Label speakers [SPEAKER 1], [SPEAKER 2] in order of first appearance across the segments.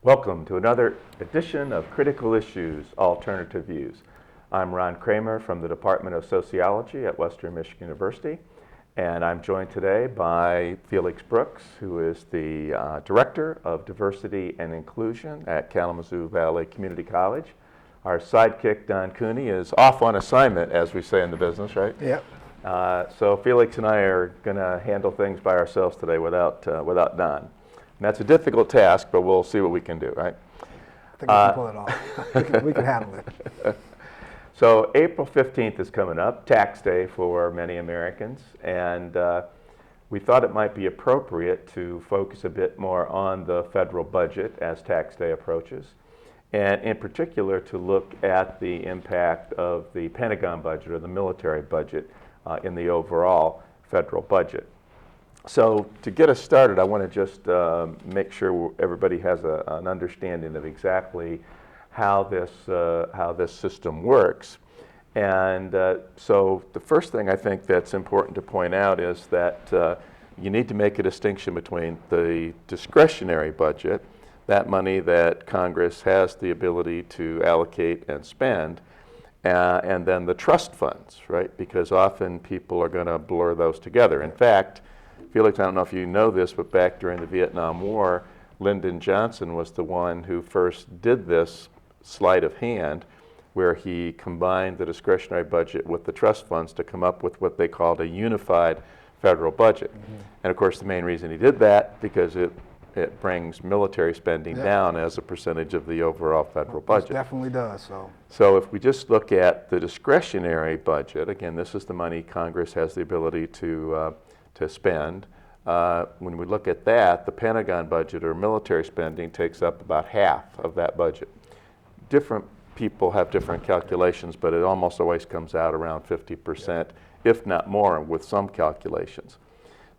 [SPEAKER 1] Welcome to another edition of Critical Issues, Alternative Views. I'm Ron Kramer from the Department of Sociology at Western Michigan University, and I'm joined today by Felix Brooks, who is the Director of Diversity and Inclusion at Kalamazoo Valley Community College. Our sidekick, Don Cooney, is off on assignment, as we say in the business, right?
[SPEAKER 2] Yep.
[SPEAKER 1] So Felix and I are going to handle things by ourselves today without Don. And that's a difficult task, but we'll see what we can do, right?
[SPEAKER 2] I think we can pull it off. we can handle it.
[SPEAKER 1] So April 15th is coming up, tax day for many Americans, and we thought it might be appropriate to focus a bit more on the federal budget as tax day approaches, and in particular to look at the impact of the Pentagon budget or the military budget in the overall federal budget. So to get us started, I want to just make sure everybody has an understanding of exactly how this system works. And so the first thing I think that's important to point out is that you need to make a distinction between the discretionary budget, that money that Congress has the ability to allocate and spend, and then the trust funds, right? Because often people are going to blur those together. In fact, Felix, I don't know if you know this, but back during the Vietnam War, Lyndon Johnson was the one who first did this sleight of hand, where he combined the discretionary budget with the trust funds to come up with what they called a unified federal budget. Mm-hmm. And of course, the main reason he did that, because it brings military spending down as a percentage of the overall federal budget.
[SPEAKER 2] It definitely does.
[SPEAKER 1] So if we just look at the discretionary budget, again, this is the money Congress has the ability to spend. When we look at that, the Pentagon budget or military spending takes up about half of that budget. Different people have different calculations, but it almost always comes out around 50%, if not more, with some calculations.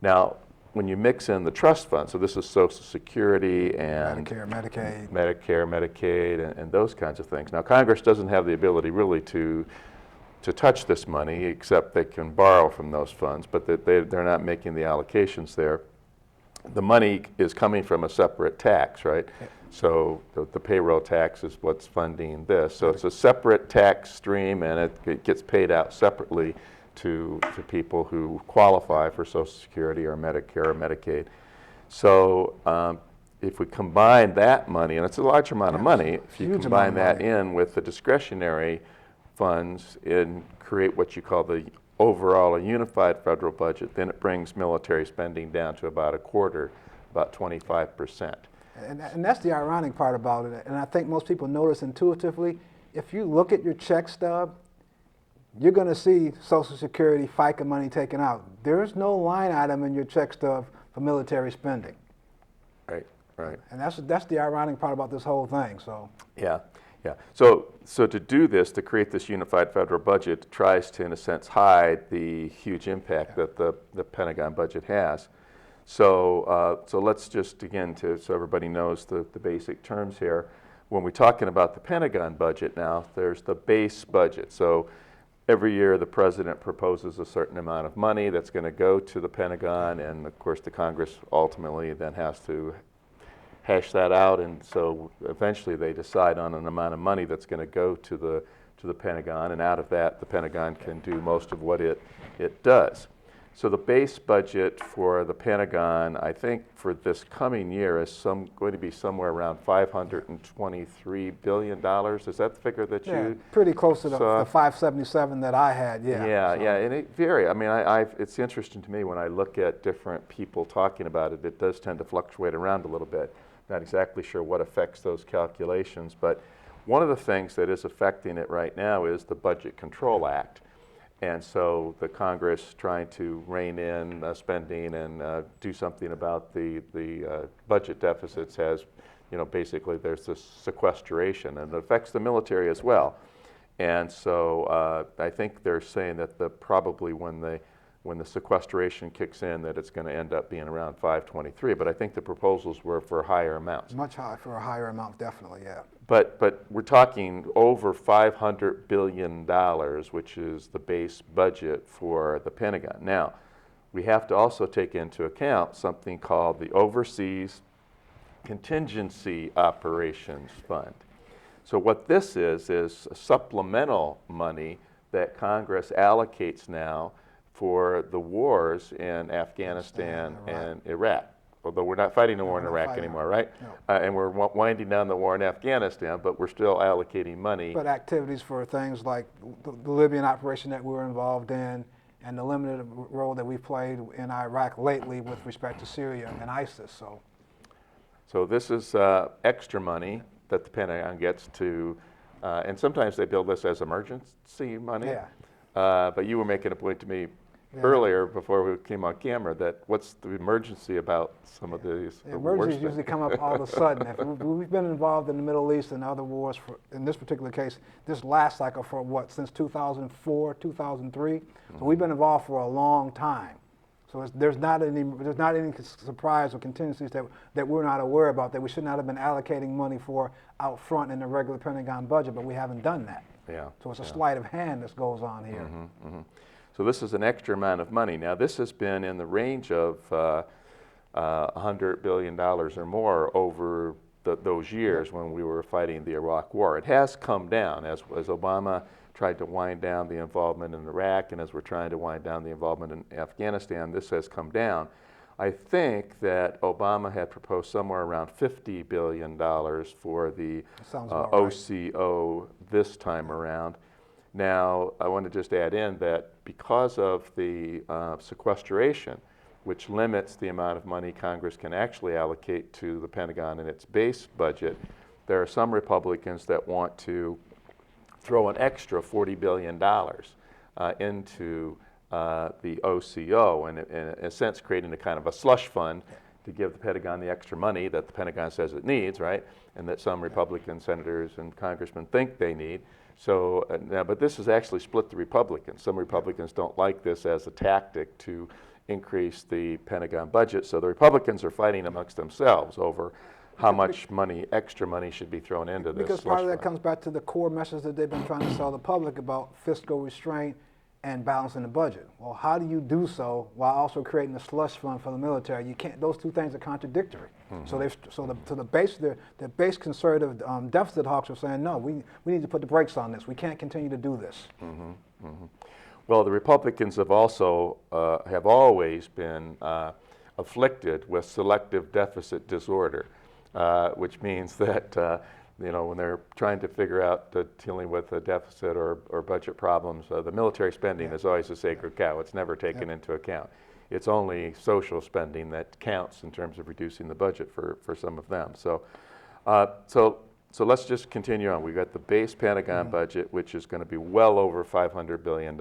[SPEAKER 1] Now, when you mix in the trust fund, so this is Social Security and
[SPEAKER 2] Medicare,
[SPEAKER 1] Medicaid, and those kinds of things. Now, Congress doesn't have the ability really to touch this money, except they can borrow from those funds, but they're not making the allocations there. The money is coming from a separate tax, right? Yeah. So the payroll tax is what's funding this. So it's a separate tax stream, and it gets paid out separately to people who qualify for Social Security or Medicare or Medicaid. So if we combine that money, and it's a large amount of money, if you combine that in with the discretionary funds and create what you call the overall a unified federal budget, then it brings military spending down to about a quarter, about 25%.
[SPEAKER 2] And that's the ironic part about it, and I think most people notice intuitively, if you look at your check stub, you're going to see Social Security, FICA money taken out. There's no line item in your check stub for military spending.
[SPEAKER 1] Right.
[SPEAKER 2] And that's the ironic part about this whole thing. So
[SPEAKER 1] Yeah. So to do this, to create this unified federal budget, tries to, in a sense, hide the huge impact that the Pentagon budget has. So let's just, again, so everybody knows the basic terms here. When we're talking about the Pentagon budget now, there's the base budget. So every year the president proposes a certain amount of money that's going to go to the Pentagon, and of course the Congress ultimately then has to hash that out, and so eventually they decide on an amount of money that's going to go to the Pentagon, and out of that the Pentagon can do most of what it does. So the base budget for the Pentagon, I think for this coming year, is going to be somewhere around $523 billion. Is that the figure that you
[SPEAKER 2] pretty close to the 577 that I had,
[SPEAKER 1] Yeah, and it varies. I mean, it's interesting to me when I look at different people talking about it, it does tend to fluctuate around a little bit. Not exactly sure what affects those calculations, but one of the things that is affecting it right now is the Budget Control Act. And so the Congress trying to rein in spending and do something about the budget deficits has, basically there's this sequestration, and it affects the military as well. And so I think they're saying that probably when the sequestration kicks in, that it's going to end up being around 523. But I think the proposals were for higher amounts.
[SPEAKER 2] Much higher, for a higher amount, definitely, yeah.
[SPEAKER 1] But we're talking over $500 billion, which is the base budget for the Pentagon. Now, we have to also take into account something called the Overseas Contingency Operations Fund. So what this is supplemental money that Congress allocates now for the wars in Afghanistan and Iraq. Although we're not fighting the war in Iraq anymore, right?
[SPEAKER 2] No.
[SPEAKER 1] And we're winding down the war in Afghanistan, but we're still allocating money.
[SPEAKER 2] But activities for things like the Libyan operation that we were involved in, and the limited role that we've played in Iraq lately with respect to Syria and ISIS.
[SPEAKER 1] So this is extra money that the Pentagon gets to, and sometimes they bill this as emergency money.
[SPEAKER 2] Yeah.
[SPEAKER 1] But you were making a point to me earlier before we came on camera that what's the emergency about some of these
[SPEAKER 2] Emergencies usually come up all of a sudden. We've been involved in the Middle East and other wars, in this particular case, this last cycle for what, since 2004, 2003? So we've been involved for a long time. So there's not any surprise or contingencies that we're not aware about that we should not have been allocating money for out front in the regular Pentagon budget, but we haven't done that.
[SPEAKER 1] Yeah.
[SPEAKER 2] So it's a sleight of hand that goes on here.
[SPEAKER 1] So this is an extra amount of money. Now this has been in the range of $100 billion or more over those years when we were fighting the Iraq War. It has come down as Obama tried to wind down the involvement in Iraq, and as we're trying to wind down the involvement in Afghanistan, this has come down. I think that Obama had proposed somewhere around $50 billion for the OCO this time around. Now, I want to just add in that because of the sequestration, which limits the amount of money Congress can actually allocate to the Pentagon in its base budget, there are some Republicans that want to throw an extra $40 billion into the OCO, and in a sense creating a kind of a slush fund to give the Pentagon the extra money that the Pentagon says it needs, right? And that some Republican senators and congressmen think they need. So, but this has actually split the Republicans. Some Republicans don't like this as a tactic to increase the Pentagon budget, so the Republicans are fighting amongst themselves over how much money, extra money, should be thrown into this.
[SPEAKER 2] Because part of that comes back to the core message that they've been trying to sell the public about fiscal restraint and balancing the budget. Well, how do you do so while also creating a slush fund for the military? You can't. Those two things are contradictory. So the base conservative deficit hawks are saying no. We need to put the brakes on this. We can't continue to do this.
[SPEAKER 1] Well, the Republicans have also have always been afflicted with selective deficit disorder, which means that when they're trying to figure out dealing with a deficit or budget problems, the military spending is always a sacred cow. It's never taken into account. It's only social spending that counts in terms of reducing the budget for some of them. So let's just continue on. We've got the base Pentagon budget, which is going to be well over $500 billion.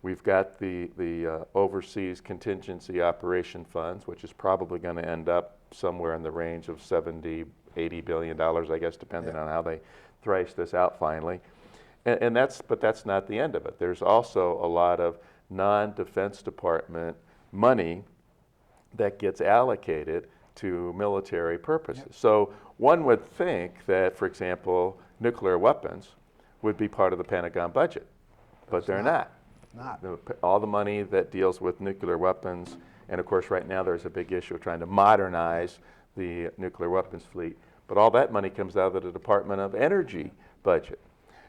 [SPEAKER 1] We've got the overseas contingency operation funds, which is probably going to end up somewhere in the range of $70, $80 billion, I guess, depending on how they thrash this out finally. But that's not the end of it. There's also a lot of non-Defense Department money that gets allocated to military purposes. So one would think that, for example, nuclear weapons would be part of the Pentagon budget, but they're not. All the money that deals with nuclear weapons, and of course right now there's a big issue of trying to modernize the nuclear weapons fleet, but all that money comes out of the Department of Energy budget.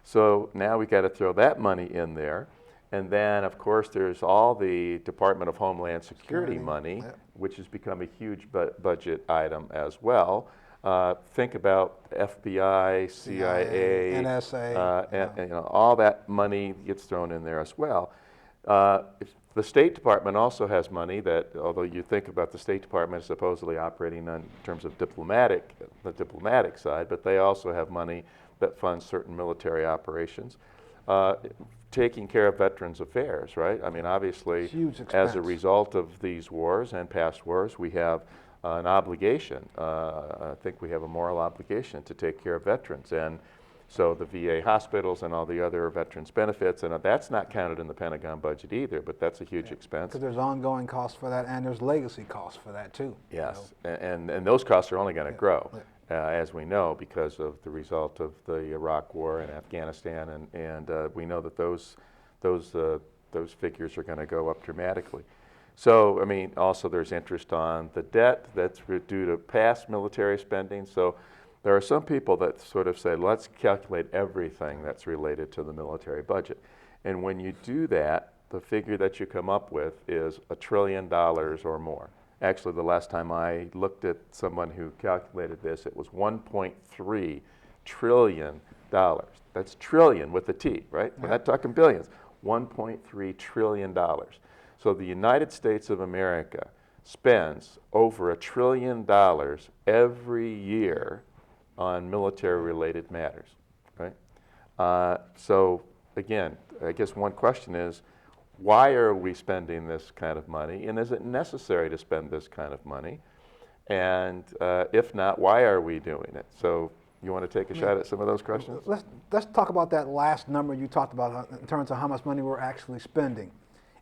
[SPEAKER 1] So now we've got to throw that money in there. And then, of course, there's all the Department of Homeland Security money, which has become a huge budget item as well. Think about FBI, CIA,
[SPEAKER 2] NSA,
[SPEAKER 1] and all that money gets thrown in there as well. The State Department also has money that, although you think about the State Department as supposedly operating in terms of the diplomatic side, but they also have money that funds certain military operations. Taking care of Veterans Affairs, right? I mean, obviously, as a result of these wars and past wars, we have an obligation. I think we have a moral obligation to take care of veterans. And so the VA hospitals and all the other veterans benefits, and that's not counted in the Pentagon budget either, but that's a huge expense.
[SPEAKER 2] Because there's ongoing costs for that, and there's legacy costs for that too.
[SPEAKER 1] Yes, and those costs are only going to grow, as we know, because of the result of the Iraq War and Afghanistan, and we know that those figures are going to go up dramatically. So, I mean, also there's interest on the debt that's due to past military spending. So there are some people that sort of say, let's calculate everything that's related to the military budget. And when you do that, the figure that you come up with is $1 trillion or more. Actually, the last time I looked at someone who calculated this, it was $1.3 trillion. That's trillion with a T, right? We're not talking billions. $1.3 trillion. So the United States of America spends over $1 trillion every year on military-related matters, right? So again, I guess one question is, why are we spending this kind of money, and is it necessary to spend this kind of money? And if not, why are we doing it? So you want to take a shot at some of those questions?
[SPEAKER 2] Let's talk about that last number you talked about in terms of how much money we're actually spending,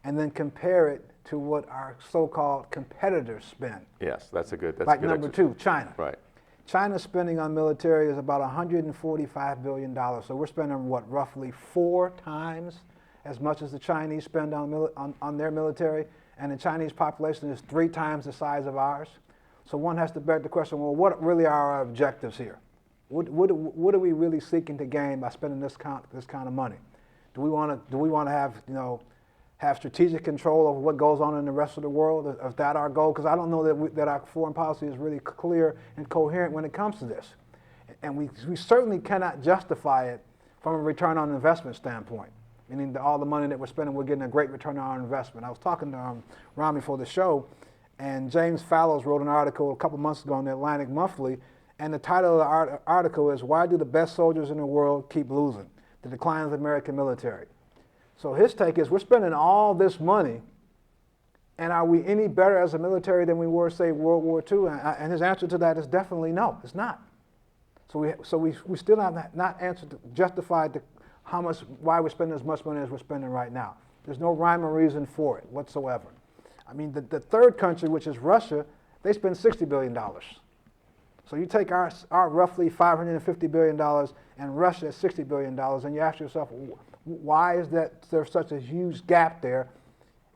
[SPEAKER 2] and then compare it to what our so-called competitors spend.
[SPEAKER 1] Yes, that's a good. That's
[SPEAKER 2] like
[SPEAKER 1] a good
[SPEAKER 2] number
[SPEAKER 1] exercise.
[SPEAKER 2] 2, China.
[SPEAKER 1] Right.
[SPEAKER 2] China's spending on military is about $145 billion. So we're spending what, roughly 4 times as much as the Chinese spend on their military, and the Chinese population is 3 times the size of ours. So one has to beg the question: well, what really are our objectives here? What are we really seeking to gain by spending this kind of money? Do we want to have have strategic control over what goes on in the rest of the world? Is that our goal? Because I don't know that our foreign policy is really clear and coherent when it comes to this, and we certainly cannot justify it from a return on investment standpoint. Meaning all the money that we're spending, we're getting a great return on our investment. I was talking to Ron before the show, and James Fallows wrote an article a couple months ago in the Atlantic Monthly, and the title of the article is "Why Do the Best Soldiers in the World Keep Losing? The Decline of the American Military." So his take is, we're spending all this money, and are we any better as a military than we were, say, World War II? And his answer to that is definitely no, it's not. So we still have not justified why we're spending as much money as we're spending right now. There's no rhyme or reason for it whatsoever. I mean, the third country, which is Russia, they spend $60 billion. So you take our roughly $550 billion and Russia at $60 billion, and you ask yourself, why is that there's such a huge gap there?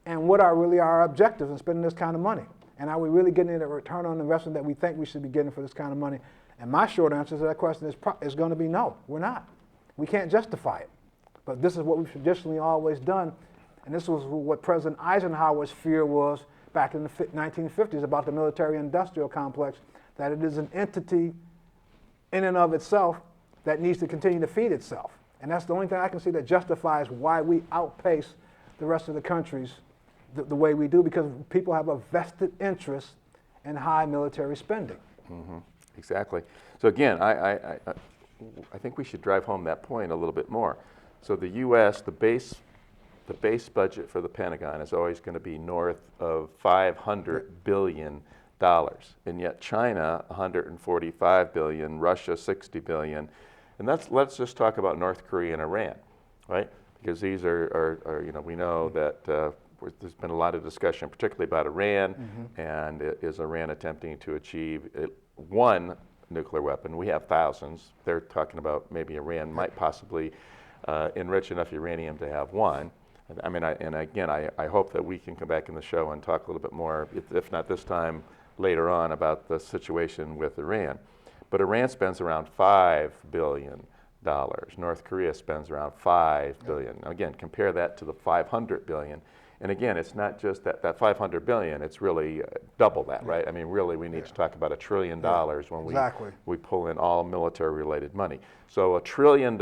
[SPEAKER 2] And what are really our objectives in spending this kind of money? And are we really getting the return on investment that we think we should be getting for this kind of money? And my short answer to that question is going to be no, we're not. We can't justify it. But this is what we've traditionally always done, and this was what President Eisenhower's fear was back in the 1950s about the military-industrial complex, that it is an entity in and of itself that needs to continue to feed itself. And that's the only thing I can see that justifies why we outpace the rest of the countries the way we do, because people have a vested interest in high military spending.
[SPEAKER 1] Mm-hmm. Exactly. So again, I think we should drive home that point a little bit more. So the U.S., the base budget for the Pentagon is always going to be north of $500 billion, and yet China, $145 billion, Russia, $60 billion, and let's just talk about North Korea and Iran, right? Because these are we know that there's been a lot of discussion, particularly about Iran, and is Iran attempting to achieve one nuclear weapon? We have thousands. They're talking about maybe Iran might possibly enrich enough uranium to have one. I mean, I hope that we can come back in the show and talk a little bit more, if not this time, later on, about the situation with Iran. But Iran spends around $5 billion. North Korea spends around $5 billion. Now, again, compare that to the $500 billion. And again, it's not just that $500 billion, it's really double that, right? I mean, really, we need to talk about $1 trillion when we pull in all military-related money. So $1 trillion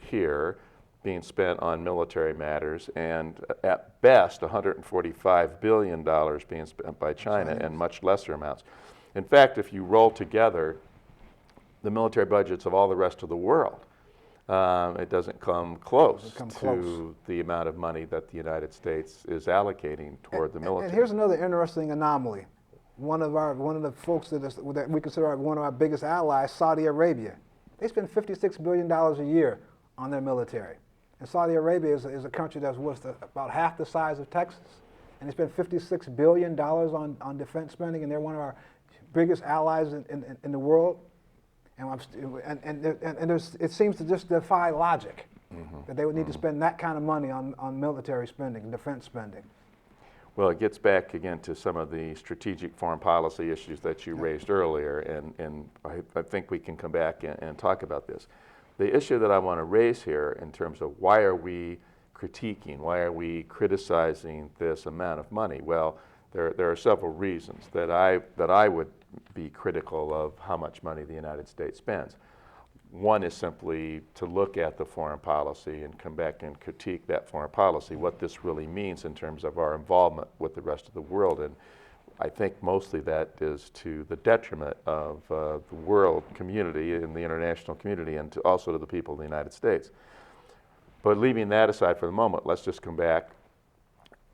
[SPEAKER 1] here being spent on military matters, and at best, $145 billion being spent by China, and much lesser amounts. In fact, if you roll together the military budgets of all the rest of the world, it doesn't come close to the amount of money that the United States is allocating toward the military.
[SPEAKER 2] And here's another interesting anomaly. One of the folks that we consider one of our biggest allies, Saudi Arabia, they spend $56 billion a year on their military. And Saudi Arabia is a country that's about half the size of Texas, and they spend $56 billion on defense spending, and they're one of our biggest allies in the world. And it seems to just defy logic that they would need to spend that kind of money on military spending, defense spending.
[SPEAKER 1] Well, it gets back again to some of the strategic foreign policy issues that you raised earlier, and I think we can come back and talk about this. The issue that I want to raise here in terms of why are we critiquing, why are we criticizing this amount of money? Well, there are several reasons that I would be critical of how much money the United States spends. One is simply to look at the foreign policy and come back and critique that foreign policy, what this really means in terms of our involvement with the rest of the world. And I think mostly that is to the detriment of the world community and the international community, and also to the people of the United States. But leaving that aside for the moment, let's just come back,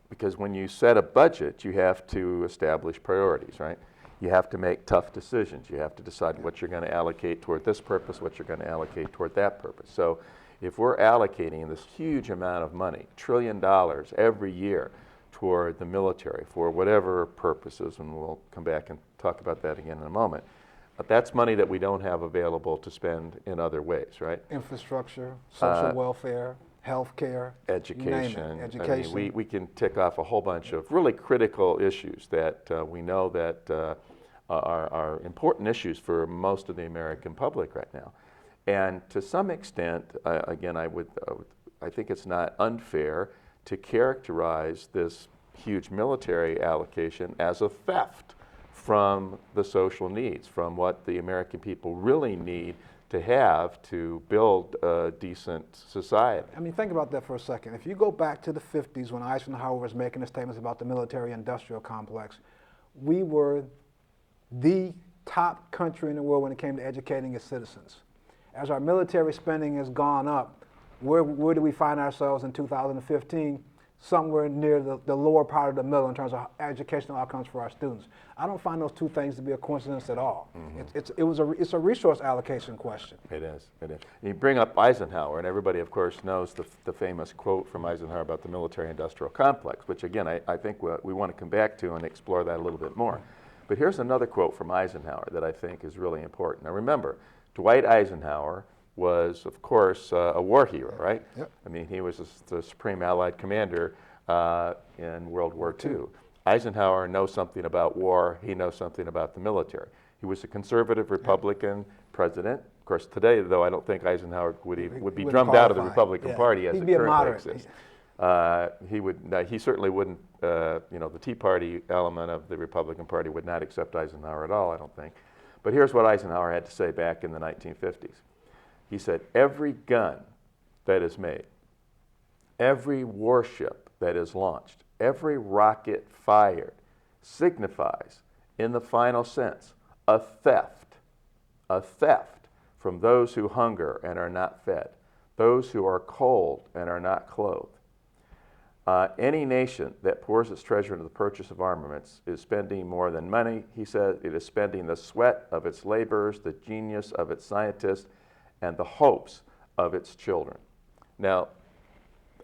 [SPEAKER 1] because when you set a budget, you have to establish priorities, right? You have to make tough decisions. You have to decide what you're going to allocate toward this purpose, what you're going to allocate toward that purpose. So if we're allocating this huge amount of money, $1 trillion every year, toward the military for whatever purposes, and we'll come back and talk about that again in a moment, but that's money that we don't have available to spend in other ways, right?
[SPEAKER 2] Infrastructure, social welfare, health care,
[SPEAKER 1] education.
[SPEAKER 2] Education.
[SPEAKER 1] I mean, we can tick off a whole bunch of really critical issues that we know that are important issues for most of the American public right now. And to some extent, again, I think it's not unfair to characterize this huge military allocation as a theft from the social needs, from what the American people really need to have to build a decent society.
[SPEAKER 2] I mean, think about that for a second. If you go back to the 50s when Eisenhower was making his statements about the military-industrial complex, we were the top country in the world when it came to educating its citizens. As our military spending has gone up, where do we find ourselves in 2015? Somewhere near the lower part of the middle in terms of educational outcomes for our students. I don't find those two things to be a coincidence at all. Mm-hmm. It's a resource allocation question.
[SPEAKER 1] It is. You bring up Eisenhower, and everybody, of course, knows the famous quote from Eisenhower about the military-industrial complex, which, again, I think we want to come back to and explore that a little bit more. But here's another quote from Eisenhower that I think is really important. Now, remember, Dwight Eisenhower was, of course, a war hero, right?
[SPEAKER 2] Yep.
[SPEAKER 1] I mean, he was the Supreme Allied Commander in World War II. Eisenhower knows something about war. He knows something about the military. He was a conservative Republican president. Of course, today, though, I don't think Eisenhower would be drummed out of the Republican Party as it currently exists. He certainly wouldn't, the Tea Party element of the Republican Party would not accept Eisenhower at all, I don't think. But here's what Eisenhower had to say back in the 1950s. He said, every gun that is made, every warship that is launched, every rocket fired signifies, in the final sense, a theft from those who hunger and are not fed, those who are cold and are not clothed. Any nation that pours its treasure into the purchase of armaments is spending more than money. He said it is spending the sweat of its laborers, the genius of its scientists, and the hopes of its children. Now,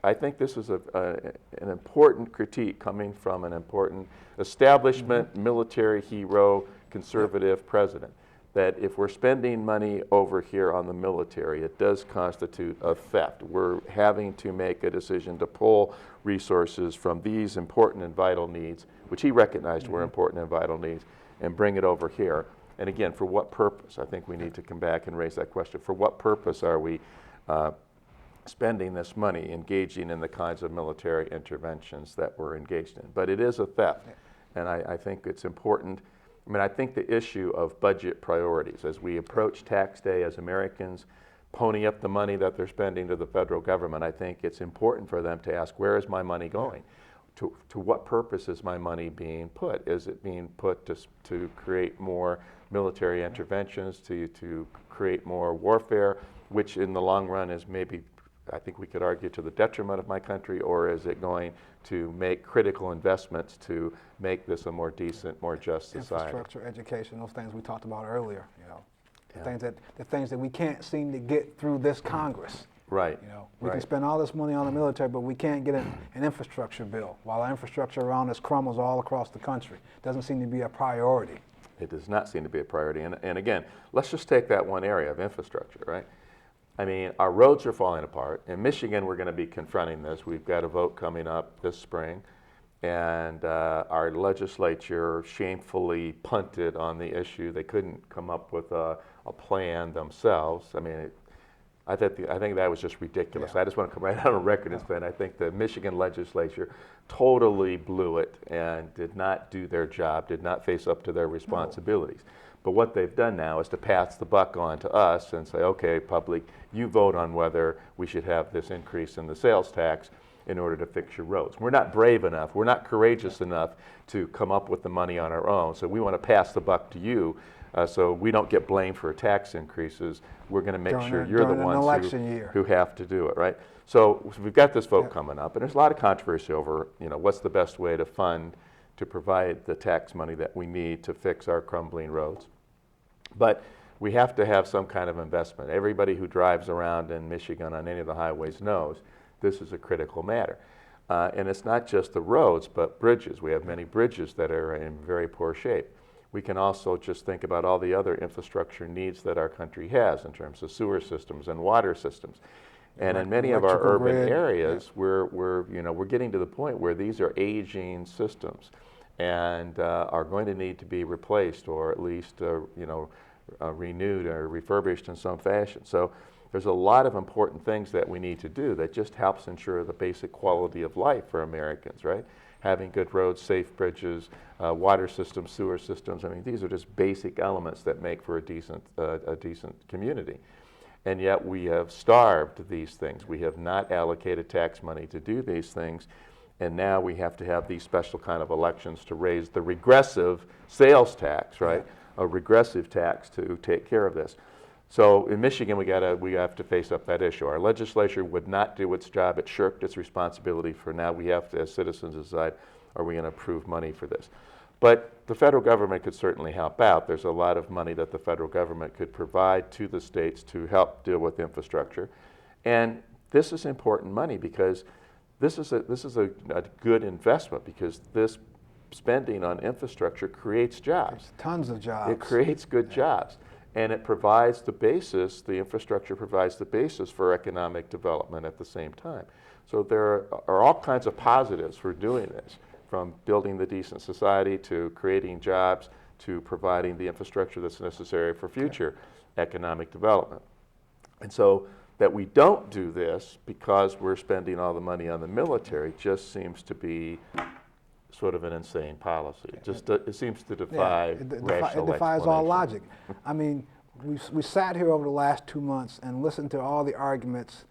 [SPEAKER 1] I think this is an important critique coming from an important establishment, military hero, conservative president, that if we're spending money over here on the military, it does constitute a theft. We're having to make a decision to pull resources from these important and vital needs, which he recognized were important and vital needs, and bring it over here. And again, for what purpose? I think we need to come back and raise that question. For what purpose are we spending this money, engaging in the kinds of military interventions that we're engaged in? But it is a theft, and I think it's important. I mean, I think the issue of budget priorities, as we approach tax day as Americans pony up the money that they're spending to the federal government, I think it's important for them to ask, where is my money going? To what purpose is my money being put? Is it being put to create more military interventions, to create more warfare, which in the long run is maybe, I think we could argue, to the detriment of my country, or is it going to make critical investments to make this a more decent, more just society?
[SPEAKER 2] Infrastructure, education, those things we talked about earlier, the things that we can't seem to get through this Congress.
[SPEAKER 1] Right.
[SPEAKER 2] We can spend all this money on the military, but we can't get an infrastructure bill, while our infrastructure around us crumbles all across the country. Doesn't seem to be a priority.
[SPEAKER 1] It does not seem to be a priority. And again, let's just take that one area of infrastructure, right? I mean, our roads are falling apart. In Michigan, we're going to be confronting this. We've got a vote coming up this spring and our legislature shamefully punted on the issue. They couldn't come up with a plan themselves. I mean, I think that was just ridiculous.
[SPEAKER 2] Yeah.
[SPEAKER 1] I just want to come right out on record and say, I think the Michigan legislature totally blew it and did not do their job, did not face up to their responsibilities. No. But what they've done now is to pass the buck on to us and say, okay, public, you vote on whether we should have this increase in the sales tax in order to fix your roads. We're not brave enough, we're not courageous enough to come up with the money on our own, so we want to pass the buck to you so we don't get blamed for tax increases. We're going to make sure you're the ones who have to do it, right? So we've got this vote coming up, and there's a lot of controversy over, what's the best way to fund, to provide the tax money that we need to fix our crumbling roads. But we have to have some kind of investment. Everybody who drives around in Michigan on any of the highways knows this is a critical matter. And it's not just the roads, but bridges. We have many bridges that are in very poor shape. We can also just think about all the other infrastructure needs that our country has in terms of sewer systems and water systems. And in many of our urban areas, we're getting to the point where these are aging systems and are going to need to be replaced or at least renewed or refurbished in some fashion. So there's a lot of important things that we need to do that just helps ensure the basic quality of life for Americans, right? Having good roads, safe bridges, water systems, sewer systems. I mean, these are just basic elements that make for a decent community. And yet we have starved these things. We have not allocated tax money to do these things. And now we have to have these special kind of elections to raise the regressive sales tax, right? A regressive tax to take care of this. So in Michigan, we have to face up that issue. Our legislature would not do its job. It shirked its responsibility. For now, we have to, as citizens, decide, are we going to approve money for this? But the federal government could certainly help out. There's a lot of money that the federal government could provide to the states to help deal with infrastructure. And this is important money because this is a good investment, because this spending on infrastructure creates jobs.
[SPEAKER 2] There's tons of jobs.
[SPEAKER 1] It creates good jobs. And it provides the basis, the infrastructure provides the basis for economic development at the same time. So there are all kinds of positives for doing this, from building the decent society to creating jobs to providing the infrastructure that's necessary for future economic development. And so that we don't do this because we're spending all the money on the military just seems to be sort of an insane policy. It seems to defy rational
[SPEAKER 2] It defies all logic. I mean, we sat here over the last 2 months and listened to all the arguments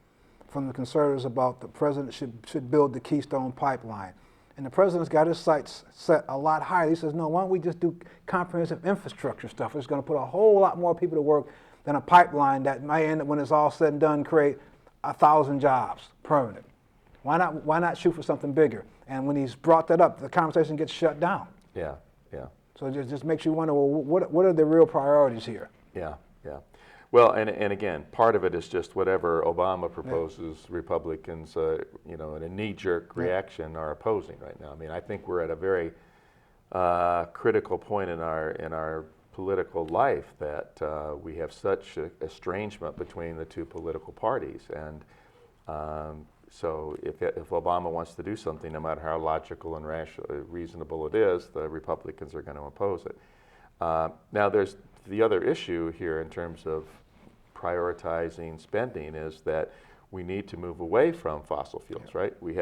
[SPEAKER 2] from the conservatives about the president should build the Keystone Pipeline. And the president's got his sights set a lot higher. He says, no, why don't we just do comprehensive infrastructure stuff? It's going to put a whole lot more people to work than a pipeline that might end up, when it's all said and done, create 1,000 jobs permanent. Why not shoot for something bigger? And when he's brought that up, the conversation gets shut down.
[SPEAKER 1] Yeah.
[SPEAKER 2] So it just makes you wonder, well, what are the real priorities here?
[SPEAKER 1] Yeah. Well, and again, part of it is just whatever Obama proposes, Republicans, in a knee-jerk reaction are opposing right now. I mean, I think we're at a very critical point in our political life that we have such estrangement between the two political parties, and so if Obama wants to do something, no matter how logical and reasonable it is, the Republicans are going to oppose it. Now, there's the other issue here in terms of prioritizing spending is that we need to move away from fossil fuels, right? We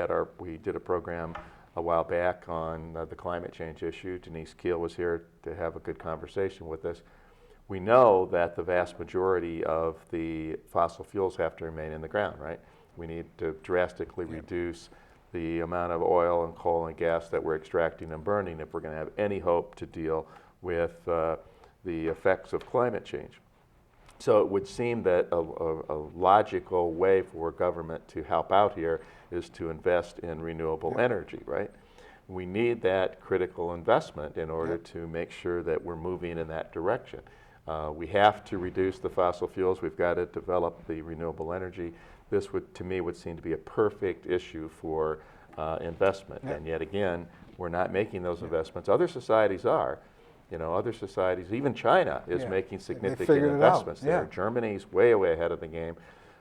[SPEAKER 1] did a program a while back on the climate change issue. Denise Keel was here to have a good conversation with us. We know that the vast majority of the fossil fuels have to remain in the ground, right? We need to drastically reduce the amount of oil and coal and gas that we're extracting and burning if we're going to have any hope to deal with the effects of climate change. So it would seem that a logical way for government to help out here is to invest in renewable energy, right? We need that critical investment in order to make sure that we're moving in that direction. We have to reduce the fossil fuels. We've got to develop the renewable energy. This to me would seem to be a perfect issue for investment. And yet again, we're not making those investments. Other societies are. Other societies, even China is making significant investments there. Germany's way ahead of the game.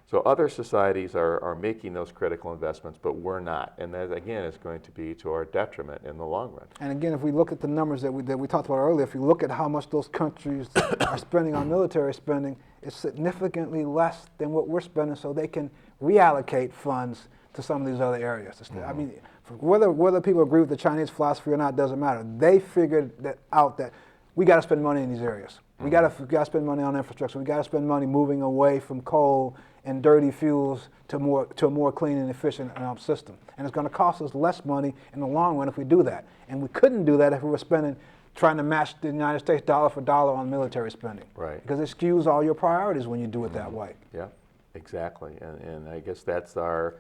[SPEAKER 1] So other societies are making those critical investments, but we're not. And that, again, is going to be to our detriment in the long run.
[SPEAKER 2] And again, if we look at the numbers that we talked about earlier, if you look at how much those countries are spending on military spending, it's significantly less than what we're spending, so they can reallocate funds to some of these other areas. I mean, whether people agree with the Chinese philosophy or not doesn't matter. They figured out that we got to spend money in these areas. We got to spend money on infrastructure. We got to spend money moving away from coal and dirty fuels to a more clean and efficient system. And it's going to cost us less money in the long run if we do that. And we couldn't do that if we were trying to match the United States dollar for dollar on military spending.
[SPEAKER 1] Right.
[SPEAKER 2] Because it skews all your priorities when you do it that way.
[SPEAKER 1] Yeah, exactly. And I guess that's our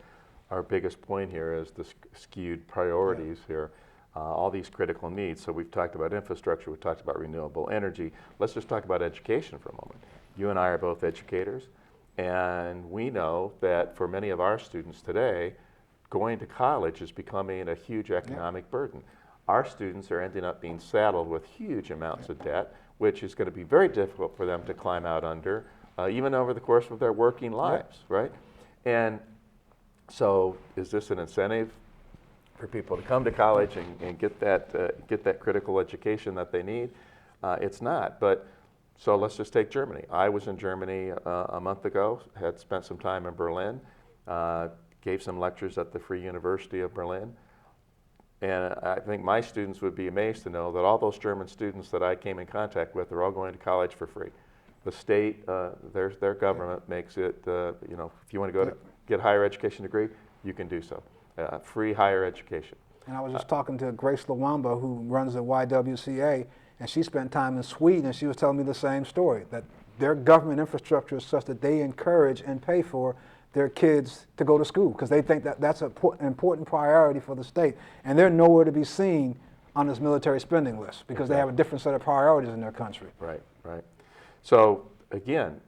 [SPEAKER 1] biggest point here is the skewed priorities here. All these critical needs. So we've talked about infrastructure, we've talked about renewable energy. Let's just talk about education for a moment. You and I are both educators, and we know that for many of our students today, going to college is becoming a huge economic burden. Our students are ending up being saddled with huge amounts of debt, which is going to be very difficult for them to climb out under, even over the course of their working lives, right? And so is this an incentive for people to come to college and get that critical education that they need? It's not. But so let's just take Germany. I was in Germany a month ago, had spent some time in Berlin, gave some lectures at the Free University of Berlin. And I think my students would be amazed to know that all those German students that I came in contact with are all going to college for free. The state, their government makes it, if you want to go to get a higher education degree, you can do so. Free higher education.
[SPEAKER 2] And I was just talking to Grace Lawamba, who runs the YWCA, and she spent time in Sweden, and she was telling me the same story, that their government infrastructure is such that they encourage and pay for their kids to go to school because they think that that's an important priority for the state. And they're nowhere to be seen on this military spending list because they have a different set of priorities in their country.
[SPEAKER 1] Right, right. So again,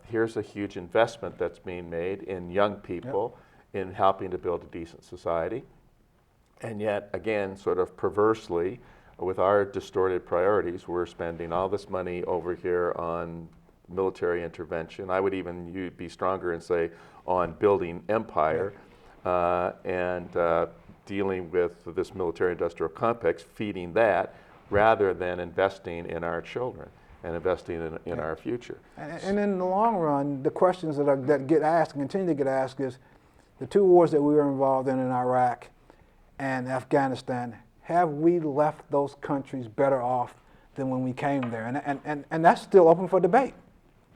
[SPEAKER 1] here's a huge investment that's being made in young people, in helping to build a decent society. And yet, again, sort of perversely, with our distorted priorities, we're spending all this money over here on military intervention. I would even be stronger and say on building empire and dealing with this military-industrial complex, feeding that, rather than investing in our children and investing in our future.
[SPEAKER 2] And in the long run, the questions that get asked and continue to get asked is, the two wars that we were involved in Iraq and Afghanistan, have we left those countries better off than when we came there? And that's still open for debate.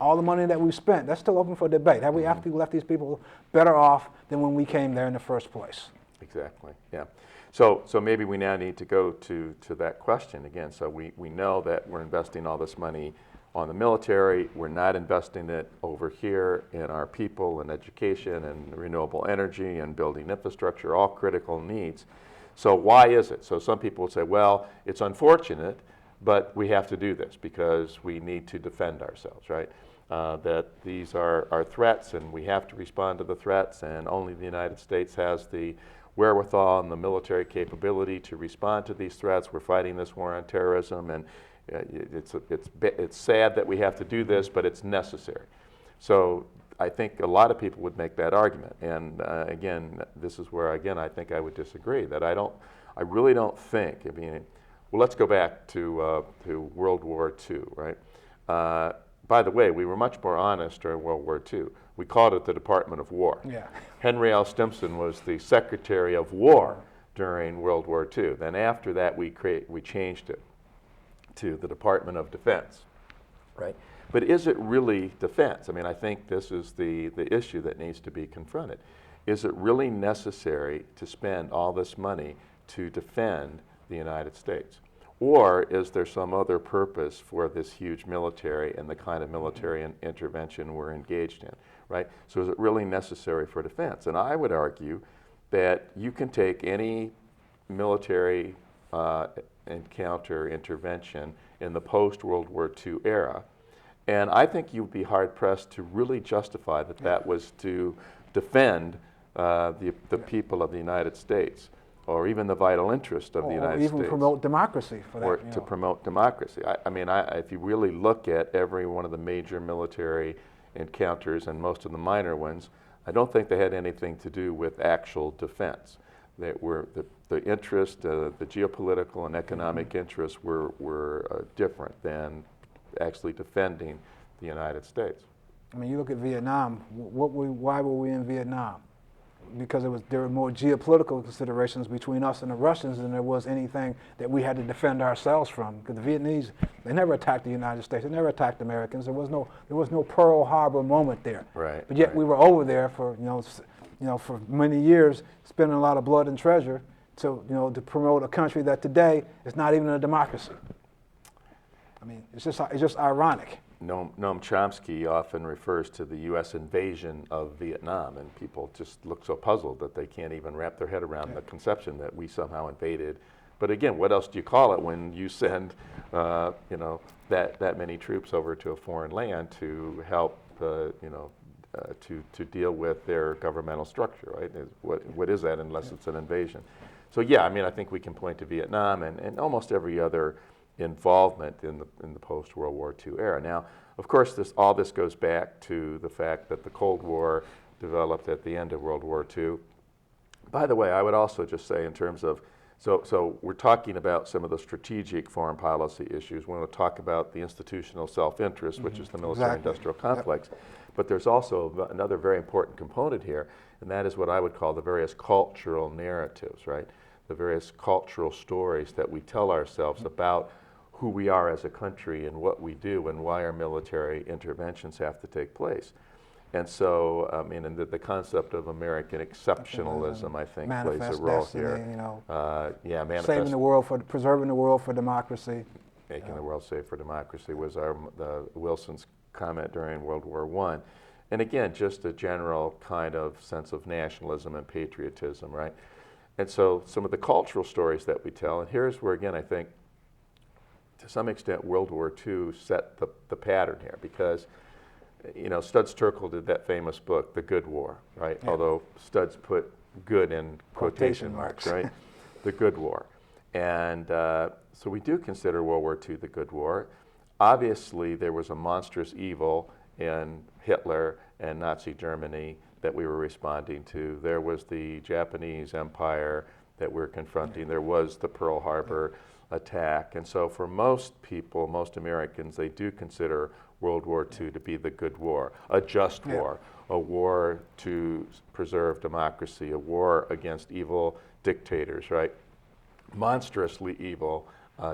[SPEAKER 2] All the money that we've spent, that's still open for debate. Have we actually left these people better off than when we came there in the first place?
[SPEAKER 1] Exactly, yeah. So maybe we now need to go to that question again. So we know that we're investing all this money on the military. We're not investing it over here in our people and education and renewable energy and building infrastructure, all critical needs. So why is it? So some people would say, well, it's unfortunate, but we have to do this because we need to defend ourselves, right? That these are threats and we have to respond to the threats, and only the United States has the wherewithal and the military capability to respond to these threats. We're fighting this war on terrorism, and it's sad that we have to do this, but it's necessary. So I think a lot of people would make that argument. And again, this is where, again, I think I would disagree, that I really don't think, well, let's go back to World War II, right? By the way, we were much more honest during World War II. We called it the Department of War.
[SPEAKER 2] Yeah.
[SPEAKER 1] Henry L. Stimson was the Secretary of War during World War II. Then after that, we changed it to the Department of Defense, right? But is it really defense? I mean, I think this is the issue that needs to be confronted. Is it really necessary to spend all this money to defend the United States? Or is there some other purpose for this huge military and the kind of military intervention we're engaged in, right? So is it really necessary for defense? And I would argue that you can take any military intervention in the post-World War II era, and I think you'd be hard-pressed to really justify that was to defend the people of the United States, or even the vital interest of the United States.
[SPEAKER 2] Or even promote democracy for that.
[SPEAKER 1] Or to promote democracy. I mean, if you really look at every one of the major military encounters and most of the minor ones, I don't think they had anything to do with actual defense. That were the interest, the geopolitical and economic interests were different than actually defending the United States.
[SPEAKER 2] I mean, you look at Vietnam. Why were we in Vietnam? Because there were more geopolitical considerations between us and the Russians than there was anything that we had to defend ourselves from. Because the Vietnamese, they never attacked the United States. They never attacked Americans. There was no Pearl Harbor moment there.
[SPEAKER 1] Right.
[SPEAKER 2] But yet
[SPEAKER 1] right.
[SPEAKER 2] we were over there for for many years, spending a lot of blood and treasure to promote a country that today is not even a democracy. I mean, it's just ironic.
[SPEAKER 1] Noam Chomsky often refers to the U.S. invasion of Vietnam, and people just look so puzzled that they can't even wrap their head around the conception that we somehow invaded. But again, what else do you call it when you send, that many troops over to a foreign land to help, to deal with their governmental structure, right? What is that unless it's an invasion? So yeah, I mean, I think we can point to Vietnam and almost every other involvement in the post-World War II era. Now, of course, all this goes back to the fact that the Cold War developed at the end of World War II. By the way, I would also just say in terms of, so we're talking about some of the strategic foreign policy issues. We want to talk about the institutional self-interest, which is the military-industrial complex. Yep. But there's also another very important component here, and that is what I would call the various cultural narratives, right? The various cultural stories that we tell ourselves about who we are as a country and what we do and why our military interventions have to take place. And so, I mean, and the concept of American exceptionalism, I think, plays a role
[SPEAKER 2] destiny,
[SPEAKER 1] here.
[SPEAKER 2] Saving the world preserving the world for democracy.
[SPEAKER 1] Making the world safe for democracy was Wilson's comment during World War I. And again, just a general kind of sense of nationalism and patriotism, right? And so some of the cultural stories that we tell, and here's where, again, I think, to some extent, World War II set the pattern here, because Studs Terkel did that famous book, The Good War, right? Yeah. Although Studs put good in quotation marks, right? The Good War. And so we do consider World War II the Good War. Obviously, there was a monstrous evil in Hitler and Nazi Germany that we were responding to. There was the Japanese Empire that we're confronting. There was the Pearl Harbor attack. And so for most people, most Americans, they do consider World War II to be the good war, a just war, a war to preserve democracy, a war against evil dictators, right? Monstrously evil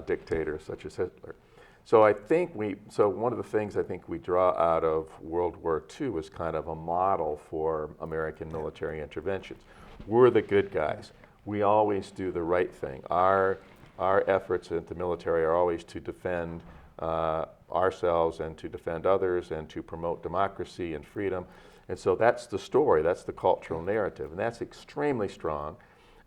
[SPEAKER 1] dictators such as Hitler. So I think one of the things I think we draw out of World War II is kind of a model for American military interventions. We're the good guys. We always do the right thing. Our efforts at the military are always to defend ourselves and to defend others and to promote democracy and freedom. And so that's the story, that's the cultural narrative, and that's extremely strong.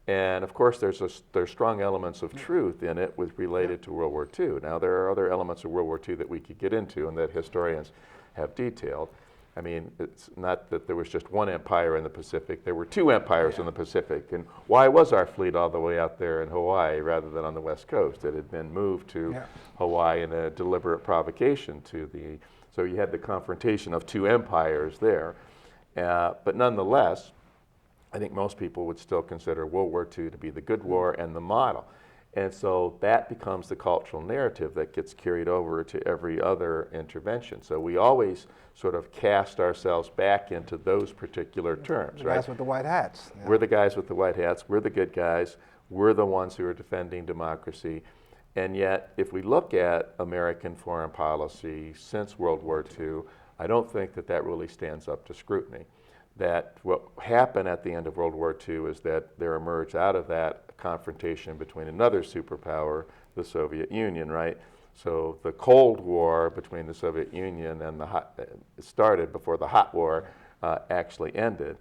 [SPEAKER 1] And of course, there's strong elements of truth in it related to World War II. Now, there are other elements of World War II that we could get into and that historians have detailed. I mean, it's not that there was just one empire in the Pacific. There were two empires in the Pacific. And why was our fleet all the way out there in Hawaii rather than on the West Coast? It had been moved to Hawaii in a deliberate provocation so you had the confrontation of two empires there. But nonetheless, I think most people would still consider World War II to be the good war and the model. And so that becomes the cultural narrative that gets carried over to every other intervention. So we always sort of cast ourselves back into those particular terms, right?
[SPEAKER 2] The guys with the white hats.
[SPEAKER 1] Yeah. We're the guys with the white hats. We're the good guys. We're the ones who are defending democracy. And yet, if we look at American foreign policy since World War II, I don't think that really stands up to scrutiny. That what happened at the end of World War II is that there emerged out of that confrontation between another superpower, the Soviet Union, right? So the Cold War between the Soviet Union and it started before the Hot War actually ended.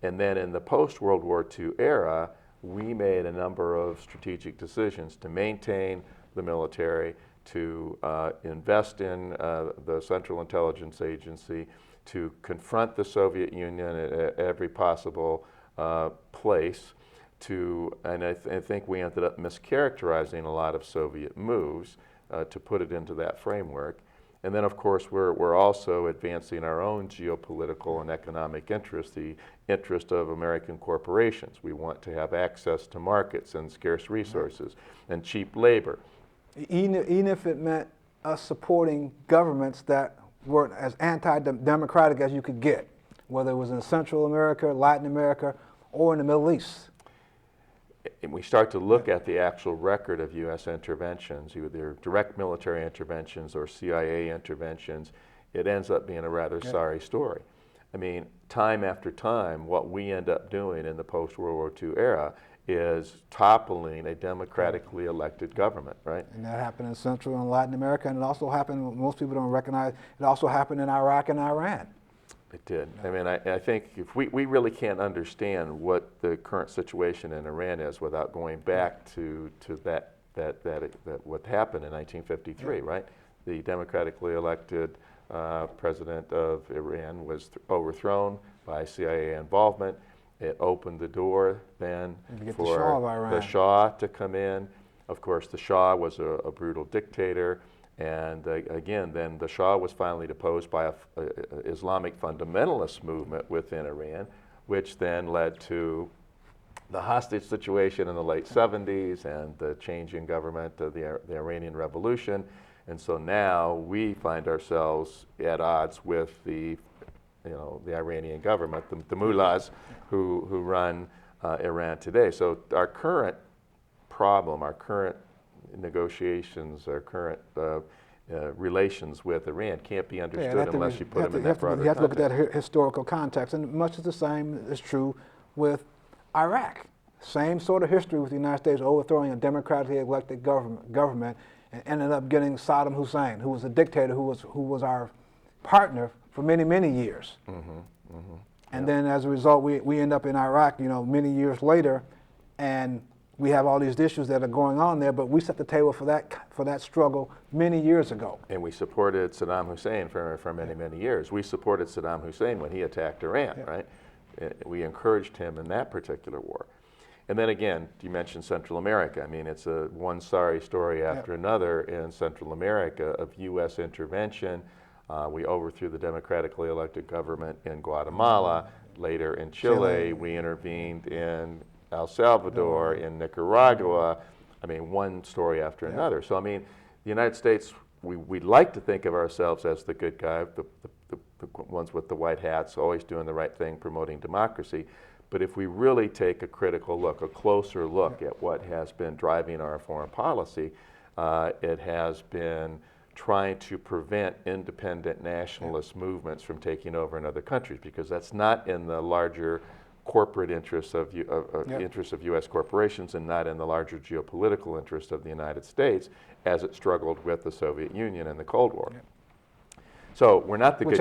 [SPEAKER 1] And then in the post-World War II era, we made a number of strategic decisions to maintain the military, to invest in the Central Intelligence Agency, to confront the Soviet Union at every possible place, and I think we ended up mischaracterizing a lot of Soviet moves to put it into that framework. And then, of course, we're also advancing our own geopolitical and economic interests, the interest of American corporations. We want to have access to markets and scarce resources and cheap labor.
[SPEAKER 2] Even if it meant us supporting governments that were as anti-democratic as you could get, whether it was in Central America, Latin America, or in the Middle East.
[SPEAKER 1] And we start to look at the actual record of U.S. interventions, either direct military interventions or CIA interventions, it ends up being a rather sorry story. I mean, time after time, what we end up doing in the post-World War II era is toppling a democratically elected government, right?
[SPEAKER 2] And that happened in Central and Latin America, and it also happened, most people don't recognize, it also happened in Iraq and Iran.
[SPEAKER 1] It did. I mean, I think if we really can't understand what the current situation in Iran is without going back to that what happened in 1953, right? The democratically elected president of Iran was overthrown by CIA involvement. It opened the door then for the Shah to come in. Of course, the Shah was a brutal dictator. And again, then the Shah was finally deposed by an Islamic fundamentalist movement within Iran, which then led to the hostage situation in the late 70s and the change in government of the Iranian Revolution. And so now we find ourselves at odds with the Iranian government, the mullahs who run Iran today. So our current problem, our current negotiations, our current relations with Iran can't be understood unless you put them in that broader context.
[SPEAKER 2] You have to look at that historical context, and much of the same is true with Iraq. Same sort of history with the United States overthrowing a democratically elected government and ended up getting Saddam Hussein, who was a dictator who was our partner for many, many years. And then as a result, we end up in Iraq, many years later, and we have all these issues that are going on there, but we set the table for that struggle many years ago.
[SPEAKER 1] And we supported Saddam Hussein for many, many years. We supported Saddam Hussein when he attacked Iran, right? We encouraged him in that particular war. And then again, you mentioned Central America. I mean, it's one sorry story after another in Central America of U.S. intervention. We overthrew the democratically elected government in Guatemala. Later in Chile. We intervened in El Salvador, in Nicaragua. I mean, one story after another. So, I mean, the United States, we like to think of ourselves as the good guy, the ones with the white hats, always doing the right thing, promoting democracy. But if we really take a critical look, a closer look at what has been driving our foreign policy, it has been trying to prevent independent nationalist movements from taking over in other countries, because that's not in the larger corporate interests of U.S. corporations and not in the larger geopolitical interests of the United States as it struggled with the Soviet Union in the Cold War. So we're not the good guys.